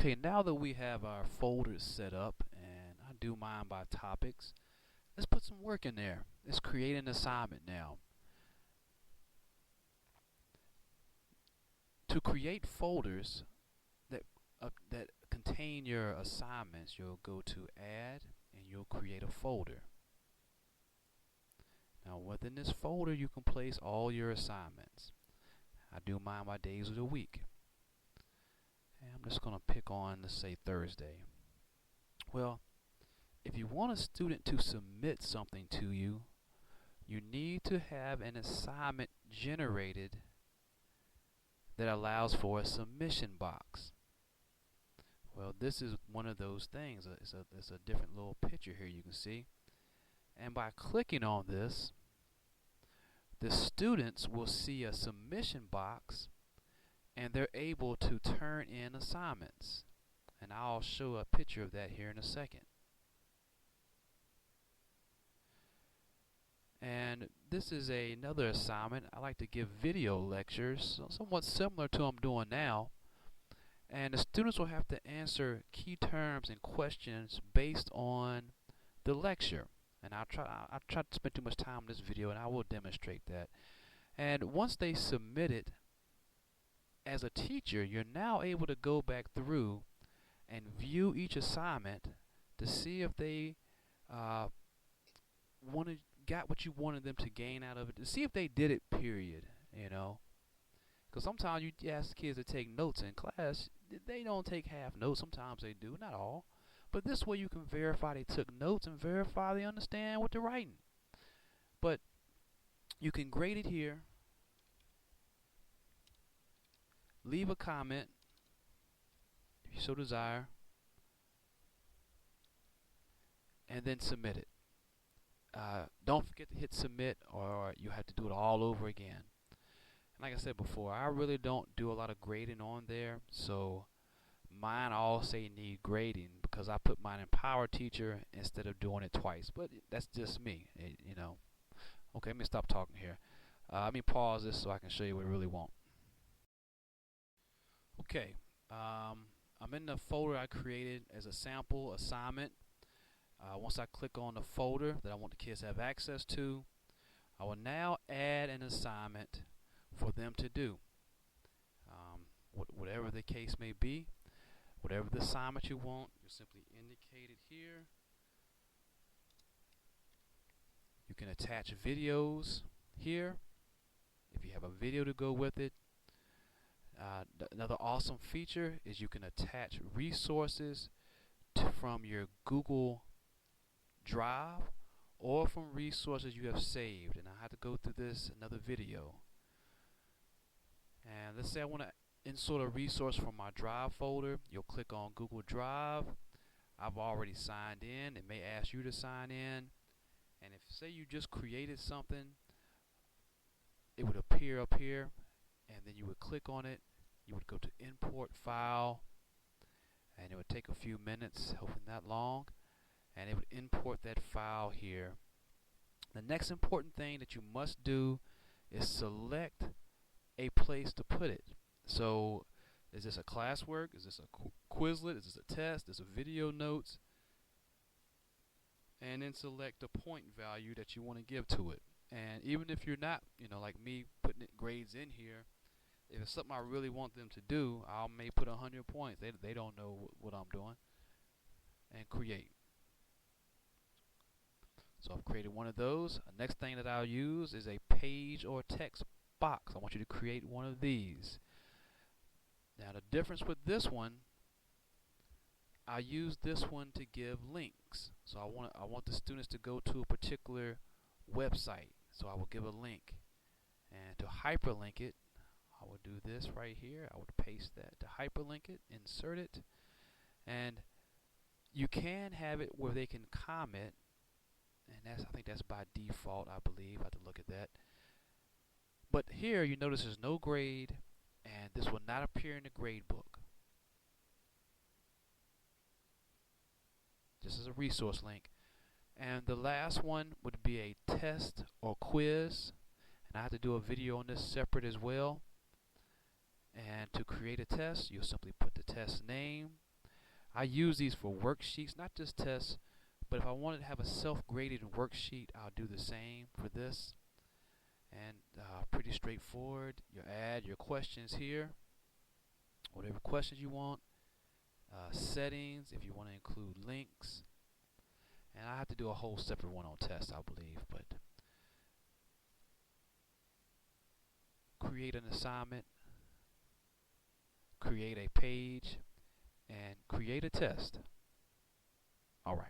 Okay, now that we have our folders set up, and I do mine by topics, let's put some work in there. Let's create an assignment now. To create folders that contain your assignments, you'll go to Add, and you'll create a folder. Now within this folder, you can place all your assignments. I do mine by days of the week. And I'm just going to pick on, let's say, Thursday. Well, if you want a student to submit something to you, you need to have an assignment generated that allows for a submission box. Well, this is one of those things. It's a different little picture here you can see. And by clicking on this, the students will see a submission box and they're able to turn in assignments. And I'll show a picture of that here in a second. And this is another assignment. I like to give video lectures, somewhat similar to what I'm doing now. And the students will have to answer key terms and questions based on the lecture. And I'll try to spend too much time on this video, and I will demonstrate that. And once they submit it, as a teacher, you're now able to go back through and view each assignment to see if they got what you wanted them to gain out of it, to see if they did it, period, you know. Because sometimes you ask kids to take notes in class, they don't take half notes. Sometimes they do, not all. But this way you can verify they took notes and verify they understand what they're writing. But you can grade it here, leave a comment if you so desire, and then submit it. Don't forget to hit submit, or you have to do it all over again. And like I said before, I really don't do a lot of grading on there, so mine all say need grading because I put mine in Power Teacher instead of doing it twice. But that's just me, you know. Okay, let me stop talking here. Let me pause this so I can show you what I really want. Okay, I'm in the folder I created as a sample assignment. Once I click on the folder that I want the kids to have access to, I will now add an assignment for them to do. Whatever the case may be, whatever the assignment you want, you simply indicate it here. You can attach videos here if you have a video to go with it. Another awesome feature is you can attach resources from your Google Drive or from resources you have saved. And I have to go through this another video. And let's say I want to insert a resource from my Drive folder. You'll click on Google Drive. I've already signed in. It may ask you to sign in. And if say you just created something, it would appear up here, and then you would click on it. You would go to import file, and it would take a few minutes, hopefully not long, and it would import that file here. The next important thing that you must do is select a place to put it. So is this a classwork? Is this a Quizlet? Is this a test? Is this a video notes? And then select the point value that you want to give to it. And even if you're not, like me, putting grades in here, if it's something I really want them to do, I may put 100 points. They don't know what I'm doing. And create. So I've created one of those. The next thing that I'll use is a page or text box. I want you to create one of these. Now the difference with this one, I use this one to give links. So I want the students to go to a particular website. So I will give a link. And to hyperlink it, I will do this right here. I would paste that to hyperlink it, insert it. And you can have it where they can comment. And I think that's by default, I believe. I have to look at that. But here you notice there's no grade, and this will not appear in the grade book. This is a resource link. And the last one would be a test or quiz. And I have to do a video on this separate as well. And to create a test, you'll simply put the test name, I use these for worksheets, not just tests, but if I wanted to have a self-graded worksheet, I'll do the same for this. And pretty straightforward. You add your questions here, whatever questions you want. Settings, if you want to include links. And I have to do a whole separate one on tests, I believe. But create an assignment, create a page, and create a test. All right.